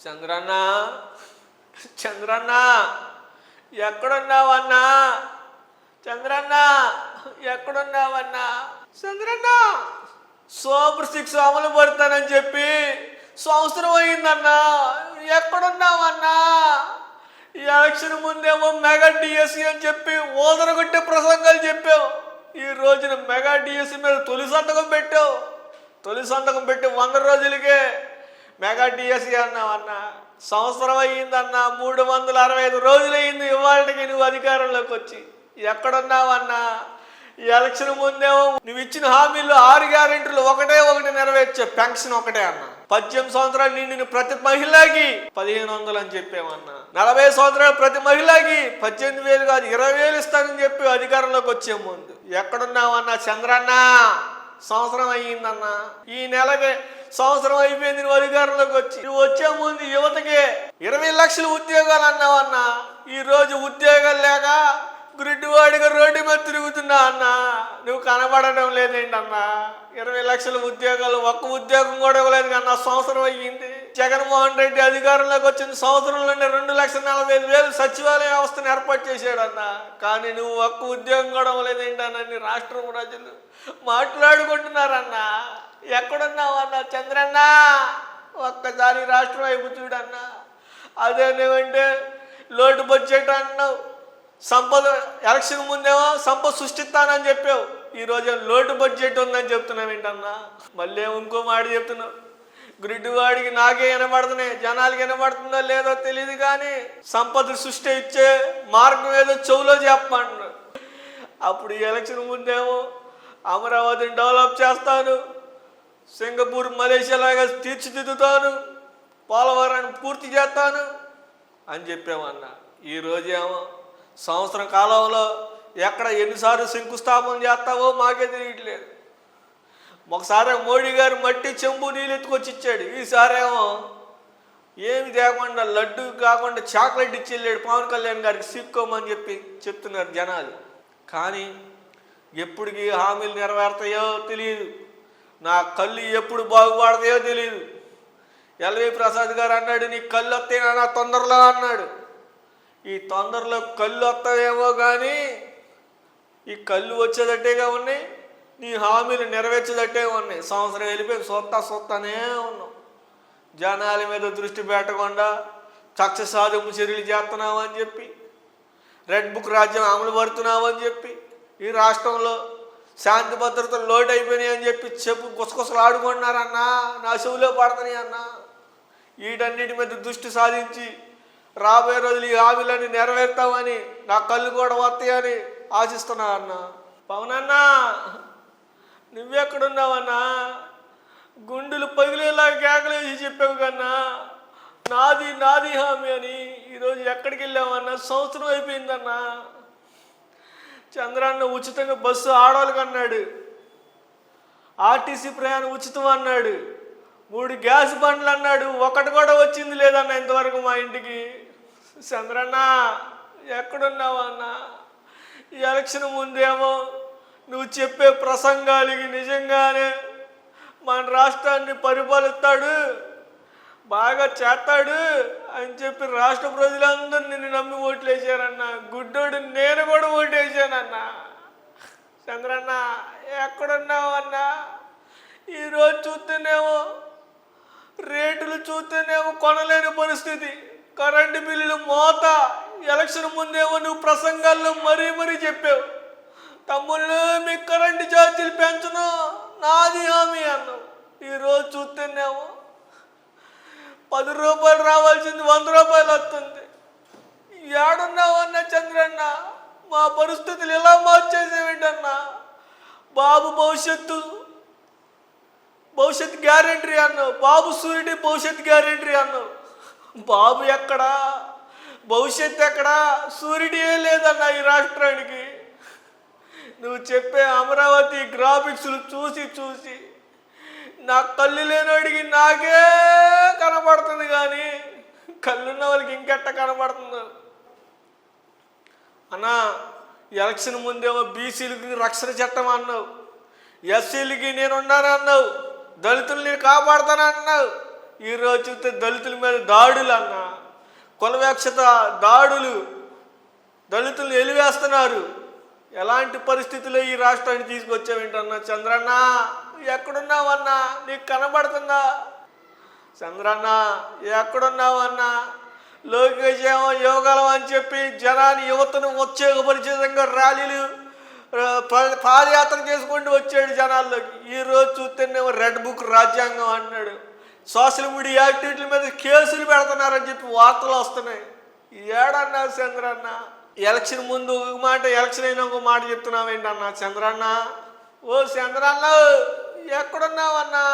Chandranna, Chandranna ఎక్కడున్నావన్నా? Chandranna ఎక్కడున్నావన్నా? Chandranna super 6 అమలు పడతానని చెప్పి సంవత్సరం అయిందన్నా, ఎక్కడున్నావన్నా? ఈ ఎలక్షన్ ముందేమో మెగా డిఎస్సి అని చెప్పి ఓదరగొట్టే ప్రసంగాలు చెప్పావు. ఈ రోజున మెగా డిఎస్సి మీద తొలి సంతకం పెట్టావు. తొలి సంతకం పెట్టి 100 రోజులకే మెగా డిఎస్సి అన్నావన్నా. సంవత్సరం అయ్యిందన్నా, 365 రోజులు అయింది ఇవాళకి నువ్వు అధికారంలోకి వచ్చి. ఎక్కడున్నావన్నా? ఈ ఎలక్షన్ ముందేమో నువ్వు ఇచ్చిన హామీలు 6 గ్యారెంటీలు ఒకటే నెరవేర్చే పెన్షన్ ఒకటే అన్నా. 18 సంవత్సరాలు నిండిన ప్రతి మహిళకి 1500 అని చెప్పామన్నా. 40 సంవత్సరాలు ప్రతి మహిళకి 18,000 కాదు 20,000 ఇస్తానని చెప్పి అధికారంలోకి వచ్చే ముందు. ఎక్కడున్నావన్నా చంద్రన్న? సంవత్సరం అయ్యిందన్నా. ఈ నెలకే సంవత్సరం అయిపోయింది నువ్వు అధికారంలోకి వచ్చి. నువ్వు వచ్చే ముందు యువతకి 20 లక్షల ఉద్యోగాలు అన్నావన్నా. ఈ రోజు ఉద్యోగాలు లేక గుడ్డివాడిగా రోడ్డు మీద తిరుగుతున్నా అన్నా. నువ్వు కనబడడం లేదేంటన్నా? 20 లక్షల ఉద్యోగాలు ఒక్క ఉద్యోగం కూడా ఇవ్వలేదు కన్నా. సంవత్సరం అయ్యింది. జగన్మోహన్ రెడ్డి అధికారంలోకి వచ్చిన సంవత్సరంలోనే 2,45,000 సచివాలయ వ్యవస్థను ఏర్పాటు చేశాడన్నా. కానీ నువ్వు ఒక్క ఉద్యోగం కూడా ఇవ్వలేదేంటన్నా? రాష్ట్రం ప్రజలు మాట్లాడుకుంటున్నారన్నా. ఎక్కడున్నావన్నా చంద్రన్న? ఒక్కసారి రాష్ట్రం వైపు చూడన్నా. అదే నువ్వంటే లోటు బడ్జెట్ అన్నావు. సంపద ఎలక్షన్ ముందేమో సంపద సృష్టిస్తానని చెప్పావు. ఈరోజు లోటు బడ్జెట్ ఉందని చెప్తున్నావు ఏంటన్నా? మళ్ళీ ఇంకో మాట చెప్తున్నావు. గుడ్డివాడికి నాకే వినబడుతున్నాయి, జనాలకి వినబడుతుందో లేదో తెలియదు కానీ సంపద సృష్టి ఇచ్చే మార్గం ఏదో చెవులో చెప్పమంటున్నావు. అప్పుడు ఈ ఎలక్షన్ ముందేమో అమరావతిని డెవలప్ చేస్తాను, సింగపూర్ మలేషియా లాగా తీర్చిదిద్దుతాను, పోలవరాన్ని పూర్తి చేస్తాను అని చెప్పామన్నా. ఈరోజేమో సంవత్సరం కాలంలో ఎక్కడ ఎన్నిసార్లు శంకుస్థాపన చేస్తావో మాకే తెలియట్లేదు. ఒకసారి మోడీ గారు మట్టి చెంబు నీళ్ళు ఎత్తుకొచ్చి ఇచ్చాడు. ఈసారేమో ఏమి తేకుండా లడ్డు కాకుండా చాక్లెట్ ఇచ్చి వెళ్ళాడు పవన్ కళ్యాణ్ గారికి సిక్కోమని చెప్పి చెప్తున్నారు జనాలు. కానీ ఎప్పటికి హామీలు నెరవేరుతాయో తెలియదు. నా కళ్ళు ఎప్పుడు బాగుపడతాయో తెలియదు. ఎల్వి ప్రసాద్ గారు అన్నాడు, నీ కళ్ళు వస్తాయి నా తొందరలో అన్నాడు. ఈ తొందరలో కళ్ళు వస్తాయేమో కానీ ఈ కళ్ళు వచ్చేదట్టేగా ఉన్నాయి, నీ హామీలు నెరవేర్చేదట్టే ఉన్నాయి. సంవత్సరం వెళ్ళిపోయి సొత్తానే ఉన్నాం. జనాల మీద దృష్టి పెట్టకుండా కక్ష సాధింపు చర్యలు చేస్తున్నావు అని చెప్పి, రెడ్ బుక్ రాజ్యం అమలు పడుతున్నావు అని చెప్పి, ఈ రాష్ట్రంలో శాంతి భద్రతలు లోటు అయిపోయినాయి అని చెప్పి గుసగుసలు ఆడుకుంటున్నారన్నా. నా చెవులో పడుతున్నాయి అన్నా. వీటన్నిటి మీద దృష్టి సాధించి రాబోయే రోజులు ఈ హామీలన్నీ నెరవేర్తామని, నా కళ్ళు కూడా వస్తాయని ఆశిస్తున్నా అన్నా. పవనన్నా నువ్వెక్కడున్నావన్నా? గుండెలు పగిలేలా కేకలేసి చెప్పావు కన్నా నాది నాది హామీ అని. ఈరోజు ఎక్కడికి వెళ్ళావన్నా? సంవత్సరం అయిపోయిందన్నా. చంద్రన్న ఉచితంగా బస్సు ఆడవాళ్ళకి అన్నాడు, ఆర్టీసీ ప్రయాణం ఉచితం అన్నాడు, 3 గ్యాస్ బండ్లు అన్నాడు. ఒకటి కూడా వచ్చింది లేదన్న ఇంతవరకు మా ఇంటికి. చంద్రన్న ఎక్కడున్నావన్నా? ఈ ఎలక్షన్ ముందేమో నువ్వు చెప్పే ప్రసంగాలకి నిజంగానే మన రాష్ట్రాన్ని పరిపాలిస్తాడు, బాగా చేస్తాడు అని చెప్పి రాష్ట్ర ప్రజలందరూ నిన్ను నమ్మి ఓట్లు వేసారన్నా. గుడ్డోడు నేను కూడా ఓటు వేసానన్నా. చంద్రన్న ఎక్కడున్నావన్నా? ఈరోజు చూస్తేనేమో రేటులు చూస్తేనేమో కొనలేని పరిస్థితి, కరెంటు బిల్లులు మోత. ఎలక్షన్ ముందేమో నువ్వు ప్రసంగాల్లో మరీ చెప్పావు, తమ్ముళ్ళు మీకు కరెంటు ఛార్జీలు పెంచను నాది హామీ అన్నావు. ఈరోజు చూస్తేనేమో 10 రూపాయలు రావాల్సింది 100 రూపాయలు వస్తుంది. ఏడున్నావన్నా చంద్రన్న? మా పరిస్థితులు ఎలా మార్చేసేవేంటన్నా? బాబు భవిష్యత్ గ్యారెంటీ అన్నావు, బాబు సూర్యుడి భవిష్యత్ గ్యారెంటీ అన్నావు. బాబు ఎక్కడా, భవిష్యత్తు ఎక్కడా? సూర్యుడే లేదన్నా ఈ రాష్ట్రానికి. నువ్వు చెప్పే అమరావతి గ్రాఫిక్స్లు చూసి నా కళ్ళు లేనోడికి నాకే కనబడుతుంది కానీ కళ్ళున్న వాళ్ళకి ఇంకెట్ట కనబడుతుంది అన్నా. ఎలక్షన్ ముందేమో బీసీలకి రక్షణ చట్టం అన్నావు, ఎస్సీలకి నేనున్నాను అన్నావు, దళితులు నేను కాపాడుతాను అన్నావు. ఈరోజు చూస్తే దళితుల మీద దాడులు అన్న, కులవివక్షత దాడులు, దళితులు ఎలివేస్తున్నారు. ఎలాంటి పరిస్థితుల్లో ఈ రాష్ట్రాన్ని తీసుకొచ్చావేంటన్నా చంద్రన్న? ఎక్కడున్నావన్నా? నీకు కనబడుతుందా? చంద్రన్న ఎక్కడున్నావన్నా? లోకేష్ ఏమో యోగాలం అని చెప్పి జనాన్ని యువతను ఉత్తేజపరిచే విధంగా ర్యాలీలు పాదయాత్ర చేసుకుంటూ వచ్చాడు జనాల్లోకి. ఈరోజు చూస్తేనేమో రెడ్ బుక్ రాజ్యాంగం అంటున్నాడు. సోషల్ మీడియా యాక్టివిటీల మీద కేసులు పెడుతున్నారని చెప్పి వార్తలు వస్తున్నాయి. ఏడన్నా చంద్రన్న? ఎలక్షన్ ముందు ఒక మాట, ఎలక్షన్ అయినా ఒక మాట చెప్తున్నావేంటన్నా చంద్రన్న? ఓ చంద్రన్న ఎక్కడున్నావన్నా?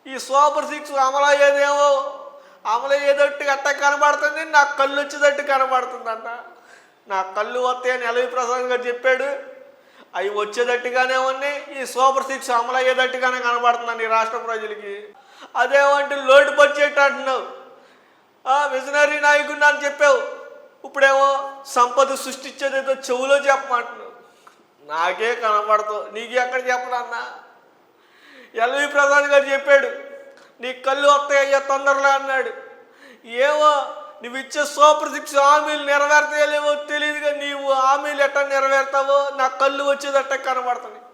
ఈ సూపర్ 6 అమలయ్యేదేమో అమలయ్యేదట్టు అట్ట కనబడుతుంది, నా కళ్ళు వచ్చేటట్టు కనబడుతుందన్న. నా కళ్ళు వస్తాయని ఎల్వి ప్రసాద్ గారు చెప్పాడు. అవి వచ్చేటట్టుగానే ఉన్నాయి. ఈ సూపర్ 6 అమలయ్యేటట్టుగానే కనబడుతుందండి ఈ రాష్ట్ర ప్రజలకి. అదేమంటే లోటు బడ్జెట్ అంటున్నావు, విజనరీ నాయకుడిని అని చెప్పావు. ఇప్పుడేమో సంపద సృష్టించేదేదో చెవులో చెప్పమంటున్నావు. నాకే కనబడతావు, నీకు ఎక్కడ చెప్పనన్నా? ఎల్వి ప్రసాద్ గారు చెప్పాడు నీ కళ్ళు వస్తాయ్యా తొందరలో అన్నాడు. ఏమో నువ్వు ఇచ్చే సూపర్ 6 హామీలు నెరవేర్తాయలేవో తెలియదుగా, నీవు హామీలు ఎట్టా నెరవేర్తావో నా కళ్ళు వచ్చేదట్ట కనబడుతుంది.